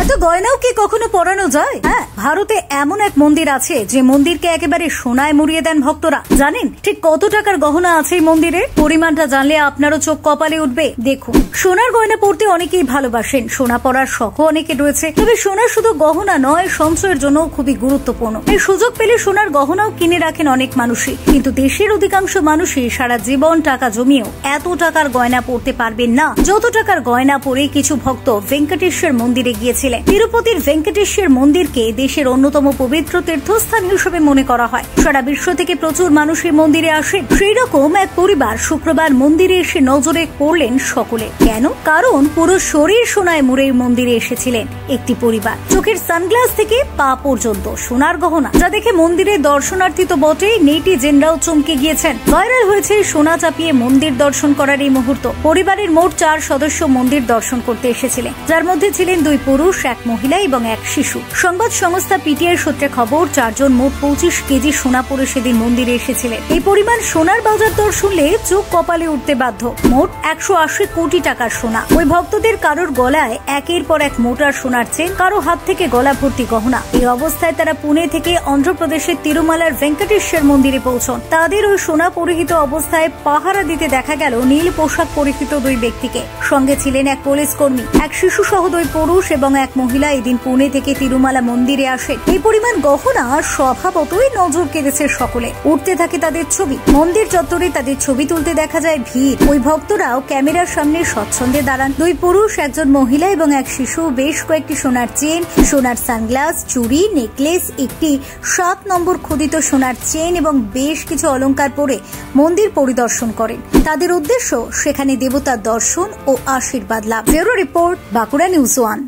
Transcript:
এত গয়নাও কি কখনো পরানো যায়? হ্যাঁ, ভারতে এমন এক মন্দির আছে যে মন্দিরকে একেবারে সোনায় মুড়িয়ে দেন ভক্তরা। জানেন ঠিক কত টাকার গহনা আছে এই মন্দিরে? পরিমাণটা জানলে আপনারও চোখ কপালে উঠবে। দেখুন, সোনার গয়না পরতে অনেকেই ভালোবাসেন, সোনা পরার শখও অনেকে রয়েছে। তবে সোনা শুধু গহনা নয়, সঞ্চয়ের জন্য খুবই গুরুত্বপূর্ণ। এই সুযোগ পেলে সোনার গহনাও কিনে রাখেন অনেক মানুষই, কিন্তু দেশের অধিকাংশ মানুষই সারা জীবন টাকা জমিয়েও এত টাকার গয়না পরতে পারবেন না যত টাকার গয়না পরে কিছু ভক্ত ভেঙ্কটেশ্বর মন্দিরে গিয়েছিলেন। তিরুপতির ভেঙ্কটেশ্বর মন্দিরকে দেশের অন্যতম পবিত্র তীর্থস্থান হিসেবে মনে করা হয়। সারা বিশ্ব থেকে প্রচুর মানুষ এই মন্দিরে আসেন। সেই রকম এক পরিবার শুক্রবার মন্দিরে এসে নজরে পড়লেন সকলে। কেন? কারণ পুরো শরীর সোনায় মুড়ে মন্দিরে এসেছিলেন একটি পরিবার। চোখের সানগ্লাস থেকে পা পর্যন্ত সোনার গহনা, যা দেখে মন্দিরের দর্শনার্থী তো বটেই, নেটিজেনরাও চমকে গিয়েছেন। ভাইরাল হয়েছে সোনা চাপিয়ে মন্দির দর্শন করার এই মুহূর্ত। পরিবারের মোট 4 সদস্য মন্দির দর্শন করতে এসেছিলেন, যার মধ্যে ছিলেন 2 পুরুষ, 1 মহিলা এবং 1 শিশু। সংবাদ সংস্থা পিটিআই সূত্রে খবর, 4 জন মোট 25 কেজি সোনা পরে সেদিন মন্দিরে এসেছিলেন। এই পরিমাণ সোনার বাজার দর শুনলে চোখ কপালে উঠতে বাধ্য। মোট 180 কোটি টাকার সোনা। ওই ভক্তদের কারোর গলায় একের পর এক মোটার সোনার চেন, কারো হাত থেকে গলা ভর্তি গহনা। এই অবস্থায় তারা পুনে থেকে অন্ধ্রপ্রদেশের তিরুমালার ভেঙ্কটেশ্বর মন্দিরে পৌঁছন। তাদের ওই সোনা পরিহিত অবস্থায় পাহারা দিতে দেখা গেল নীল পোশাক পরিহিত 2 ব্যক্তিকে। সঙ্গে ছিলেন 1 পুলিশ কর্মী, 1 শিশু সহ 2 পুরুষ এবং 1 মহিলা। এদিন পুনে থেকে তিরুমালা মন্দিরে আসেন। এই পরিমাণ গহনা স্বভাবতই নজর কেড়েছে সকলে। উঠতে থাকে তাদের ছবি। মন্দির চত্বরে তাদের ছবি তুলতে দেখা যায় ভিড়। ওই ভক্তরাও ক্যামেরার সামনে স্বচ্ছন্দে দাঁড়ান। 2 পুরুষ, 1 জন মহিলা এবং 1 শিশু বেশ কয়েকটি সোনার চেন, সোনার সানগ্লাস, চুড়ি, নেকলেস, একটি 7 নম্বর খোদিত সোনার চেন এবং বেশ কিছু অলংকার পরে মন্দির পরিদর্শন করেন। তাদের উদ্দেশ্য সেখানে দেবতার দর্শন ও আশীর্বাদ লাভ। Bureau report, Bankura news 1।